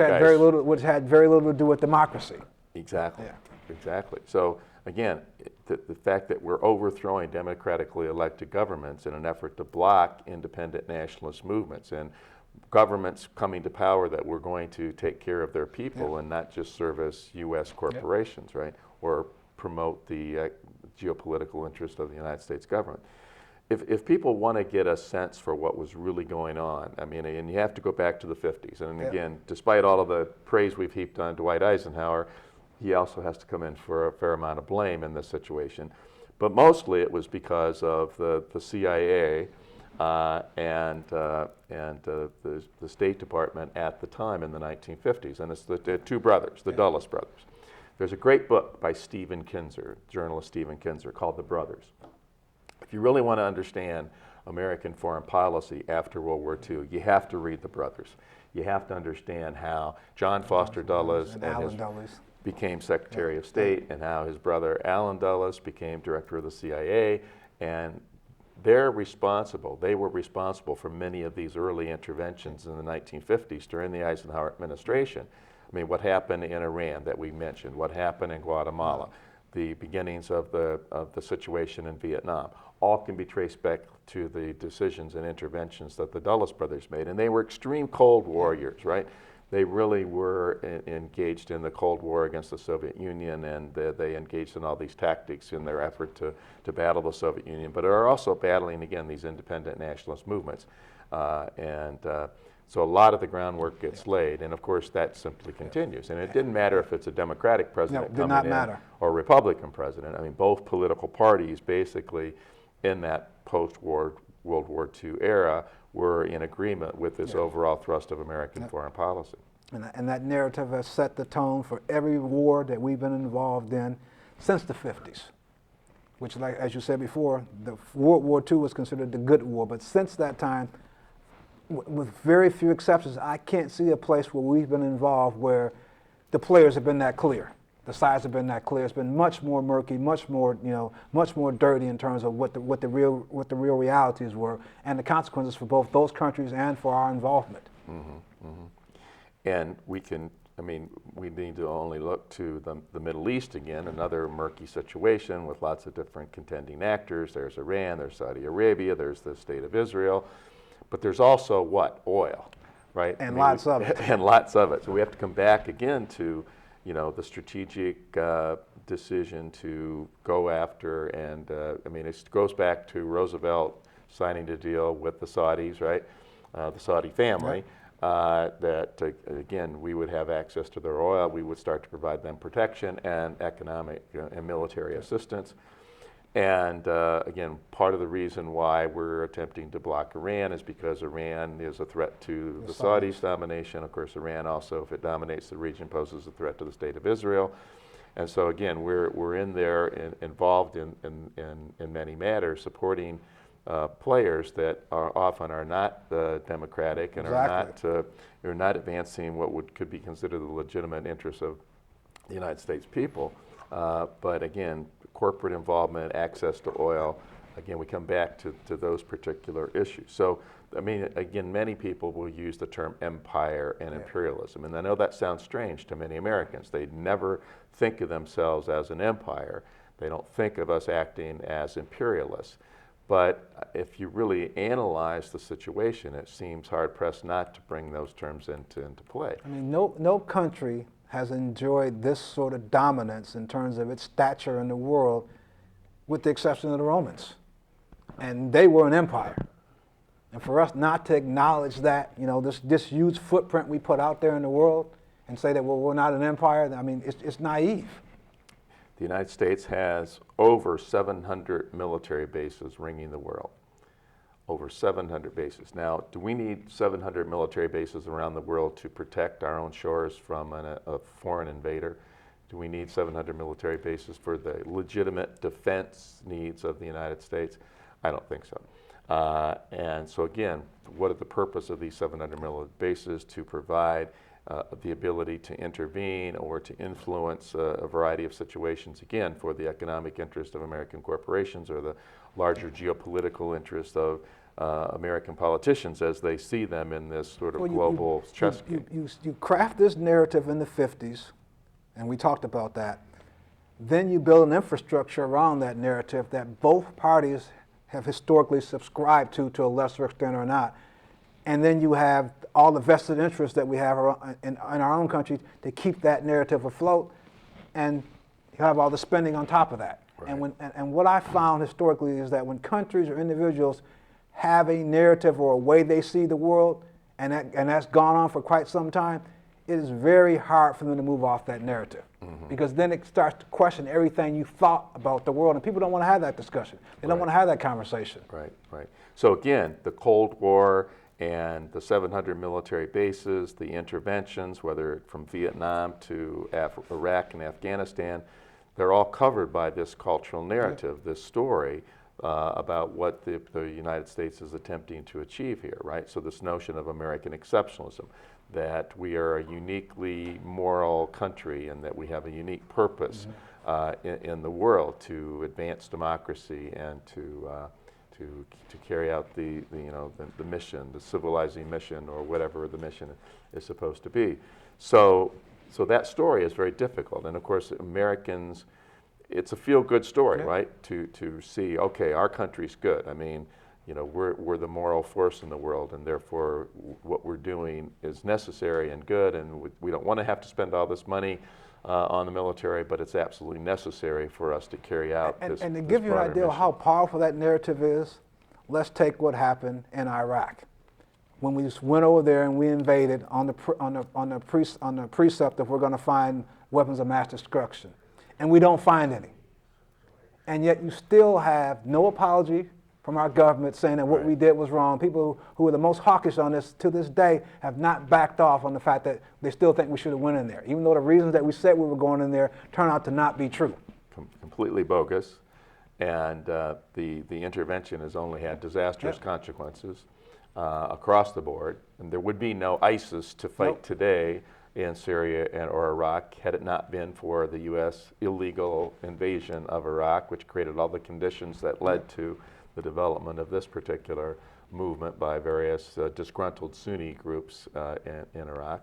[SPEAKER 2] Which had very little to do with democracy.
[SPEAKER 1] Exactly. Exactly. So again, the fact that we're overthrowing democratically elected governments in an effort to block independent nationalist movements and governments coming to power that we're going to take care of their people and not just service U.S. corporations, right? Or promote the geopolitical interest of the United States government. If people want to get a sense for what was really going on, I mean, and you have to go back to the 50s. And again, despite all of the praise we've heaped on Dwight Eisenhower, he also has to come in for a fair amount of blame in this situation. But mostly it was because of the CIA and the State Department at the time in the 1950s. And it's the two brothers, the Dulles brothers. There's a great book by Stephen Kinzer, journalist Stephen Kinzer, called The Brothers. If you really want to understand American foreign policy after World War II, you have to read The Brothers. You have to understand how John Foster Dulles became Secretary of State and how his brother Allen Dulles became Director of the CIA. And they were responsible for many of these early interventions in the 1950s during the Eisenhower administration. I mean, what happened in Iran that we mentioned, what happened in Guatemala, the beginnings of the situation in Vietnam, all can be traced back to the decisions and interventions that the Dulles brothers made. And they were extreme Cold Warriors, right? They really were engaged in the Cold War against the Soviet Union, and they engaged in all these tactics in their effort to battle the Soviet Union, but are also battling, again, these independent nationalist movements. So a lot of the groundwork gets laid, and of course that simply continues. And it didn't matter if it's a Democratic president
[SPEAKER 2] No, did not
[SPEAKER 1] coming in
[SPEAKER 2] matter.
[SPEAKER 1] or a Republican president. I mean, both political parties basically in that post-war World War II era were in agreement with this overall thrust of American foreign policy.
[SPEAKER 2] And that narrative has set the tone for every war that we've been involved in since the 50s, which, like as you said before, the World War II was considered the good war. But since that time, with very few exceptions, I can't see a place where we've been involved where the players have been that clear. The sides have been that clear. It's been much more murky, much more, much more dirty in terms of what the real realities were and the consequences for both those countries and for our involvement.
[SPEAKER 1] And we need to only look to the Middle East again, another murky situation with lots of different contending actors. There's Iran, there's Saudi Arabia, there's the State of Israel, but there's also what? Oil, right?
[SPEAKER 2] And lots of it.
[SPEAKER 1] And lots of it. So we have to come back again to, the strategic decision to go after, and it goes back to Roosevelt signing the deal with the Saudis, right? The Saudi family. That again, we would have access to their oil. We would start to provide them protection and economic and military assistance. And again, part of the reason why we're attempting to block Iran is because Iran is a threat to the Saudis' domination. Of course, Iran also, if it dominates the region, poses a threat to the State of Israel. And so again, we're in there involved in many matters, supporting players that often are not democratic and are not advancing what could be considered the legitimate interests of the United States people. But again, corporate involvement, access to oil, again, we come back to those particular issues. So, again, many people will use the term empire and imperialism. And I know that sounds strange to many Americans. They never think of themselves as an empire. They don't think of us acting as imperialists. But if you really analyze the situation, it seems hard-pressed not to bring those terms into play.
[SPEAKER 2] No country has enjoyed this sort of dominance in terms of its stature in the world, with the exception of the Romans. And they were an empire. And for us not to acknowledge that, this huge footprint we put out there in the world and say that, well, we're not an empire, it's naive.
[SPEAKER 1] The United States has over 700 military bases ringing the world. Over 700 bases. Now, do we need 700 military bases around the world to protect our own shores from a foreign invader? Do we need 700 military bases for the legitimate defense needs of the United States? I don't think so. And so again, what are the purpose of these 700 military bases? To provide the ability to intervene or to influence a variety of situations, again, for the economic interest of American corporations or the larger geopolitical interest of American politicians as they see them in this sort of global chess game.
[SPEAKER 2] You craft this narrative in the 50s, and we talked about that. Then you build an infrastructure around that narrative that both parties have historically subscribed to a lesser extent or not. And then you have all the vested interests that we have in our own country to keep that narrative afloat, and you have all the spending on top of that. Right. And what I found historically is that when countries or individuals have a narrative or a way they see the world, and that's gone on for quite some time, it is very hard for them to move off that narrative. Because then it starts to question everything you thought about the world, and people don't want to have that discussion. They don't want to have that conversation.
[SPEAKER 1] Right. So again, the Cold War and the 700 military bases, the interventions, whether from Vietnam to Iraq and Afghanistan, they're all covered by this cultural narrative, this story about what the United States is attempting to achieve here, right? So this notion of American exceptionalism, that we are a uniquely moral country and that we have a unique purpose in the world to advance democracy and to carry out the mission, the civilizing mission, or whatever the mission is supposed to be. So that story is very difficult, and of course Americans, it's a feel-good story, right? To see, okay, our country's good. We're the moral force in the world, and therefore what we're doing is necessary and good, and we don't want to have to spend all this money on the military, but it's absolutely necessary for us to carry out this.
[SPEAKER 2] And to give you an idea of how powerful that narrative is, let's take what happened in Iraq. when we just went over there and we invaded on the precept of we're going to find weapons of mass destruction, and we don't find any. And yet you still have no apology from our government saying that what we did was wrong. People who are the most hawkish on this to this day have not backed off on the fact that they still think we should have went in there, even though the reasons that we said we were going in there turn out to not be true.
[SPEAKER 1] Completely bogus, and the intervention has only had disastrous consequences across the board. And there would be no ISIS to fight today in Syria or Iraq had it not been for the U.S. illegal invasion of Iraq, which created all the conditions that led to the development of this particular movement by various disgruntled Sunni groups in Iraq.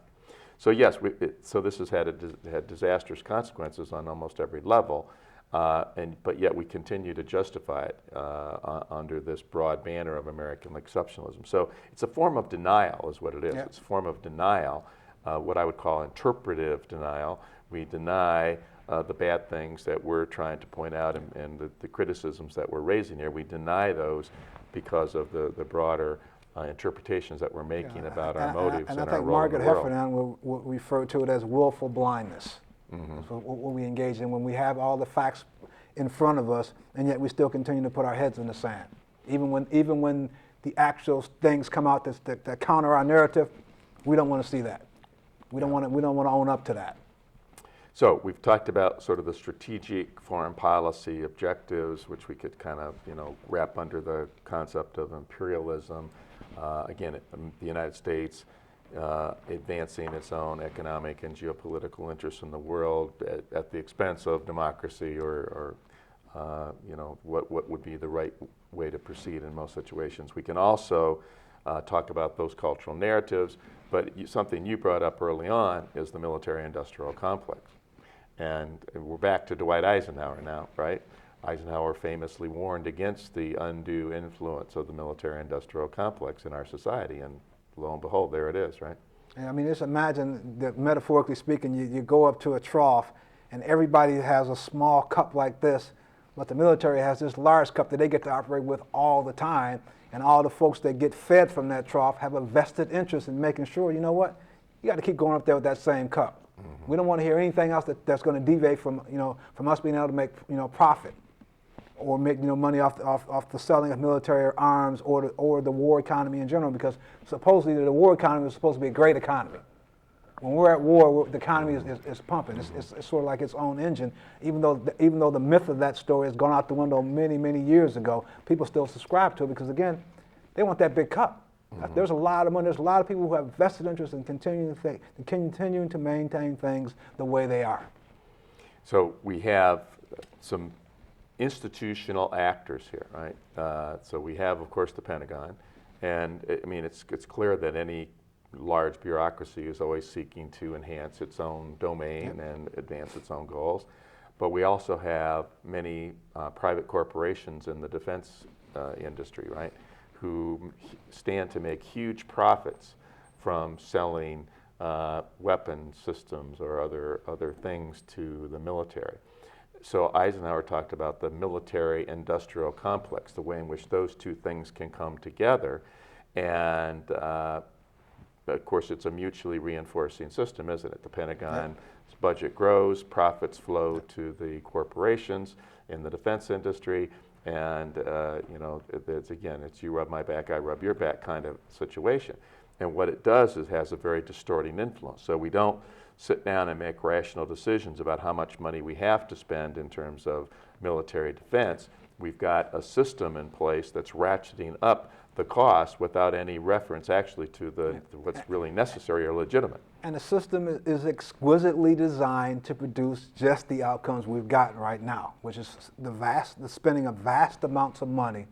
[SPEAKER 1] So yes, so this has had disastrous consequences on almost every level, but yet we continue to justify it under this broad banner of American exceptionalism. So it's a form of denial is what it is. It's a form of denial, what I would call interpretive denial. We deny the bad things that we're trying to point out and the criticisms that we're raising here. We deny those because of the broader interpretations that we're making about our motives and our role in the world.
[SPEAKER 2] And I think Margaret Heffernan will refer to it as willful blindness. So what we engage in when we have all the facts in front of us, and yet we still continue to put our heads in the sand. Even when the actual things come out that counter our narrative, we don't want to see that. We don't want to own up to that.
[SPEAKER 1] So we've talked about sort of the strategic foreign policy objectives, which we could kind of, wrap under the concept of imperialism. Again, the United States advancing its own economic and geopolitical interests in the world at the expense of democracy or what would be the right way to proceed in most situations. We can also talk about those cultural narratives, but something you brought up early on is the military-industrial complex. And we're back to Dwight Eisenhower now, right? Eisenhower famously warned against the undue influence of the military-industrial complex in our society, and lo and behold, there it is, right?
[SPEAKER 2] I mean, just imagine that metaphorically speaking, you go up to a trough, and everybody has a small cup like this, but the military has this large cup that they get to operate with all the time, and all the folks that get fed from that trough have a vested interest in making sure, you know what, you got to keep going up there with that same cup. We don't want to hear anything else that's going to deviate from us being able to make profit or make money off the selling of military arms or the war economy in general, because supposedly the war economy is supposed to be a great economy. When we're at war, the economy is pumping. It's sort of like its own engine. Even though the myth of that story has gone out the window many years ago, people still subscribe to it because again, they want that big cup. There's a lot of money. There's a lot of people who have vested interest in continuing to maintain things the way they are.
[SPEAKER 1] So we have some institutional actors here, right? So we have, of course, the Pentagon, and I mean it's clear that any large bureaucracy is always seeking to enhance its own domain and advance its own goals. But we also have many private corporations in the defense industry, right, who stand to make huge profits from selling weapon systems or other things to the military. So Eisenhower talked about the military-industrial complex, the way in which those two things can come together. And of course, it's a mutually reinforcing system, isn't it? The Pentagon's budget grows, profits flow to the corporations in the defense industry, and it's you rub my back, I rub your back kind of situation. And what it does is has a very distorting influence. So we don't sit down and make rational decisions about how much money we have to spend in terms of military defense. We've got a system in place that's ratcheting up the cost without any reference actually to what's really necessary or legitimate.
[SPEAKER 2] And the system is exquisitely designed to produce just the outcomes we've gotten right now, which is the spending of vast amounts of money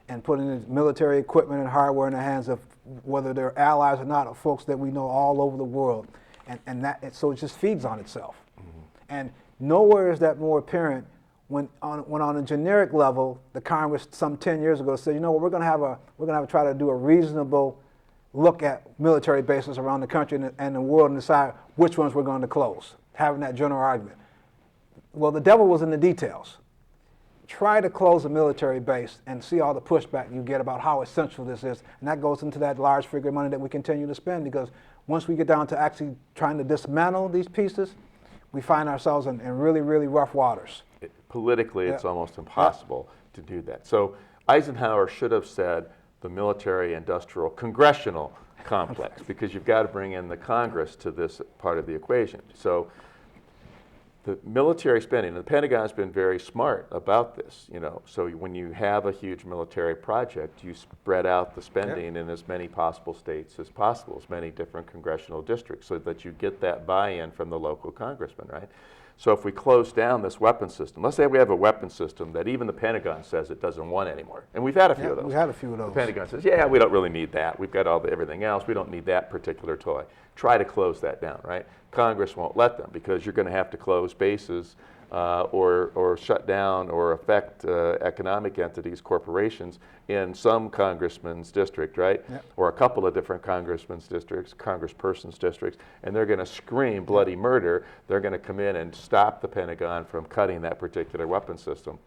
[SPEAKER 2] and putting the military equipment and hardware in the hands of, whether they're allies or not, of folks that we know all over the world. So it just feeds on itself. And nowhere is that more apparent when on a generic level, the Congress some 10 years ago said, we're going to try to do a reasonable look at military bases around the country and the world and decide which ones we're going to close, having that general argument. Well, the devil was in the details. try to close the military base and see all the pushback you get about how essential this is. And that goes into that large figure of money that we continue to spend, because once we get down to actually trying to dismantle these pieces, we find ourselves in really, really rough waters.
[SPEAKER 1] Politically, it's almost impossible to do that. So Eisenhower should have said the military-industrial congressional complex, because you've got to bring in the Congress to this part of the equation. So the military spending, the Pentagon's been very smart about this, so when you have a huge military project, you spread out the spending in as many possible states as possible, as many different congressional districts, so that you get that buy-in from the local congressman, right? So if we close down this weapon system, let's say we have a weapon system that even the Pentagon says it doesn't want anymore, and we've had a few of those.
[SPEAKER 2] We've had a few of those.
[SPEAKER 1] The Pentagon says, yeah, we don't really need that. We've got everything else. We don't need that particular toy. Try to close that down, right? Congress won't let them, because you're going to have to close bases or shut down or affect economic entities, corporations in some congressman's district, right? Yep. Or a couple of different congressman's districts, congressperson's districts, and they're going to scream bloody murder. They're going to come in and stop the Pentagon from cutting that particular weapon system.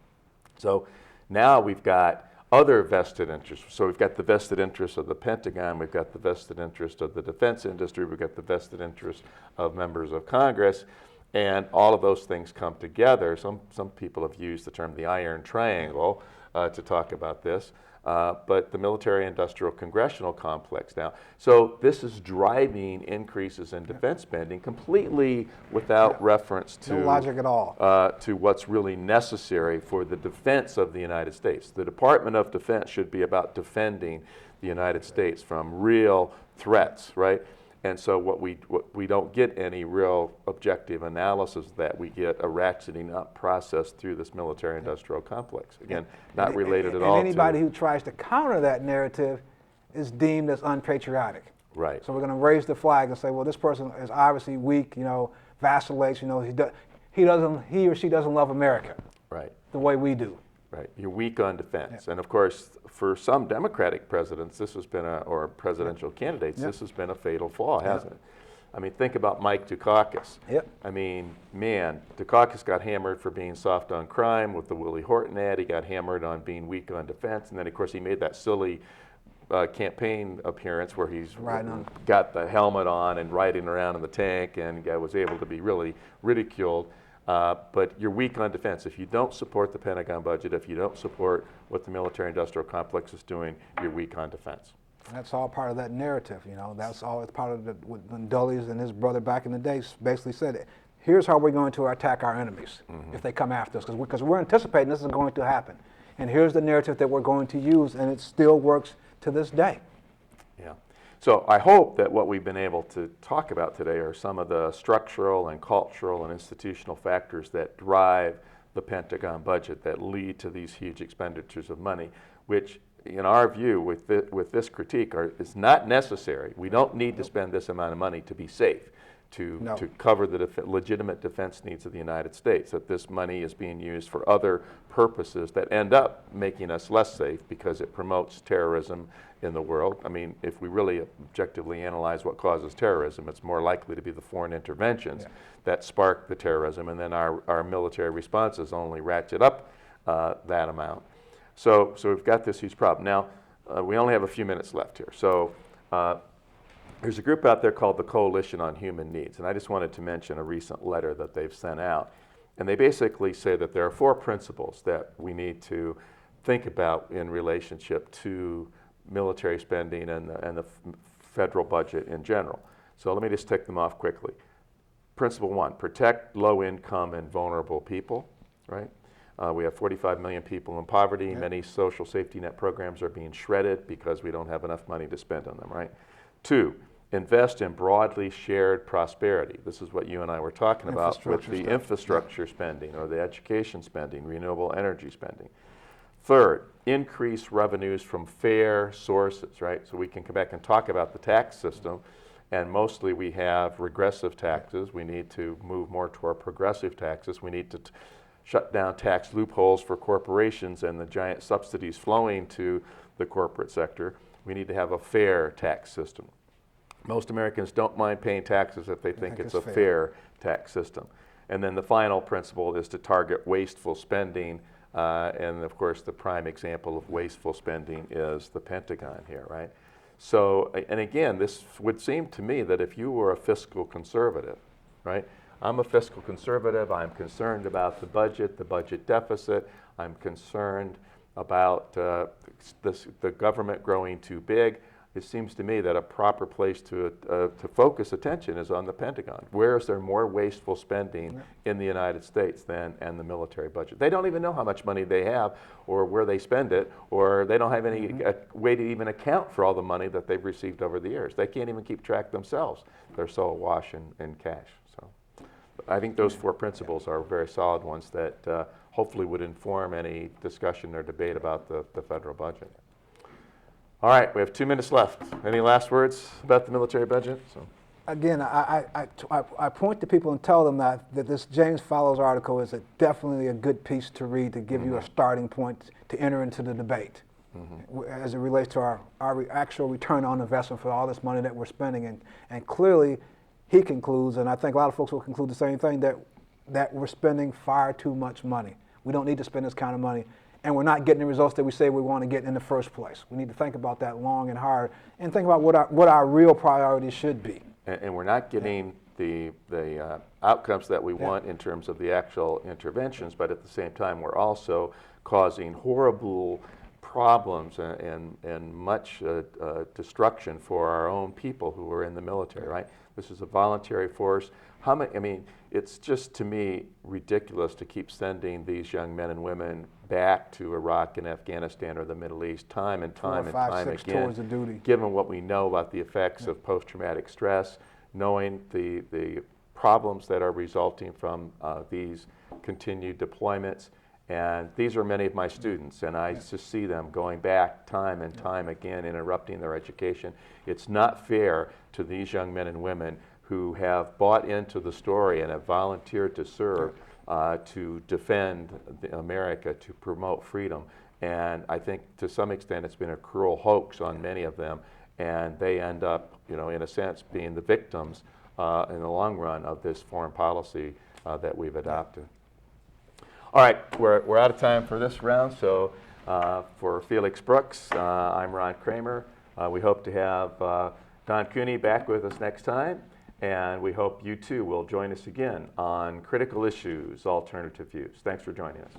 [SPEAKER 1] So now we've got other vested interests. So we've got the vested interest of the Pentagon, we've got the vested interest of the defense industry, we've got the vested interest of members of Congress, and all of those things come together. Some people have used the term the iron triangle to talk about this, but the military-industrial congressional complex now. So this is driving increases in defense spending completely without reference to
[SPEAKER 2] no logic at all
[SPEAKER 1] to what's really necessary for the defense of the United States. The Department of Defense should be about defending the United States from real threats, right? And so what we don't get any real objective analysis of that. We get a ratcheting up process through this military-industrial complex. Again, not related at all.
[SPEAKER 2] And anybody who tries to counter that narrative is deemed as unpatriotic.
[SPEAKER 1] Right.
[SPEAKER 2] So we're going to raise the flag and say, well, this person is obviously weak, vacillates, he or she doesn't love America.
[SPEAKER 1] Right.
[SPEAKER 2] The way we do.
[SPEAKER 1] Right. You're weak on defense. And of course, for some Democratic presidents, this has been or presidential candidates, this has been a fatal flaw, hasn't it? I mean, think about Mike Dukakis.
[SPEAKER 2] Yep.
[SPEAKER 1] I mean, man, Dukakis got hammered for being soft on crime with the Willie Horton ad. He got hammered on being weak on defense. And then, of course, he made that silly campaign appearance where he's got the helmet on and riding around in the tank, and was able to be really ridiculed. But you're weak on defense. If you don't support the Pentagon budget, if you don't support what the military-industrial complex is doing, you're weak on defense.
[SPEAKER 2] That's all part of that narrative, That's all part of when Dulles and his brother back in the day basically said, here's how we're going to attack our enemies if they come after us, because we're anticipating this is going to happen. And here's the narrative that we're going to use, and it still works to this day.
[SPEAKER 1] Yeah. So I hope that what we've been able to talk about today are some of the structural and cultural and institutional factors that drive the Pentagon budget, that lead to these huge expenditures of money, which in our view with this critique is not necessary. We don't need to spend this amount of money to be safe, to cover the legitimate defense needs of the United States, that this money is being used for other purposes that end up making us less safe because it promotes terrorism in the world. I mean, if we really objectively analyze what causes terrorism, it's more likely to be the foreign interventions that spark the terrorism, and then our military responses only ratchet up that amount. So we've got this huge problem. Now, we only have a few minutes left here. So there's a group out there called the Coalition on Human Needs, and I just wanted to mention a recent letter that they've sent out. And they basically say that there are 4 principles that we need to think about in relationship to military spending and the federal budget in general. So let me just tick them off quickly. Principle 1, protect low-income and vulnerable people, right? We have 45 million people in poverty. Many social safety net programs are being shredded because we don't have enough money to spend on them, right? 2, invest in broadly shared prosperity. This is what you and I were talking about with the infrastructure spending or the education spending, renewable energy spending. 3rd, increase revenues from fair sources, right? So we can come back and talk about the tax system, and mostly we have regressive taxes. We need to move more toward progressive taxes. We need to shut down tax loopholes for corporations and the giant subsidies flowing to the corporate sector. We need to have a fair tax system. Most Americans don't mind paying taxes if they think it's a fair tax system. And then the final principle is to target wasteful spending And of course, the prime example of wasteful spending is the Pentagon here, right? So, and again, this would seem to me that if you were a fiscal conservative, right? I'm a fiscal conservative. I'm concerned about the budget deficit. I'm concerned about the government growing too big. It seems to me that a proper place to focus attention is on the Pentagon. Where is there more wasteful spending in the United States than the military budget? They don't even know how much money they have or where they spend it, or they don't have any way to even account for all the money that they've received over the years. They can't even keep track themselves. They're so awash in cash. So I think those four principles are very solid ones that hopefully would inform any discussion or debate about the federal budget. All right, we have 2 minutes left. Any last words about the military budget? So.
[SPEAKER 2] Again, I point to people and tell them that this James Fallows article is definitely a good piece to read to give you a starting point to enter into the debate as it relates to our actual return on investment for all this money that we're spending. And clearly, he concludes, and I think a lot of folks will conclude the same thing, that we're spending far too much money. We don't need to spend this kind of money. And we're not getting the results that we say we want to get in the first place. We need to think about that long and hard and think about what our real priorities should be.
[SPEAKER 1] And we're not getting the outcomes that we want in terms of the actual interventions, but at the same time, we're also causing horrible problems and much destruction for our own people who are in the military, right? This is a voluntary force. How many, I mean, it's just, to me, ridiculous to keep sending these young men and women back to Iraq and Afghanistan or the Middle East time and time
[SPEAKER 2] 4, 5,
[SPEAKER 1] and
[SPEAKER 2] 6
[SPEAKER 1] again,
[SPEAKER 2] tours of duty.
[SPEAKER 1] Given what we know about the effects of post-traumatic stress, knowing the problems that are resulting from these continued deployments. And these are many of my students, and I just see them going back time and time again, interrupting their education. It's not fair to these young men and women who have bought into the story and have volunteered to serve, to defend America, to promote freedom. And I think to some extent it's been a cruel hoax on many of them, and they end up, in a sense, being the victims in the long run of this foreign policy that we've adopted. All right, we're out of time for this round, so for Felix Brooks, I'm Ron Kramer. We hope to have Don Cooney back with us next time, and we hope you too will join us again on Critical Issues, Alternative Views. Thanks for joining us.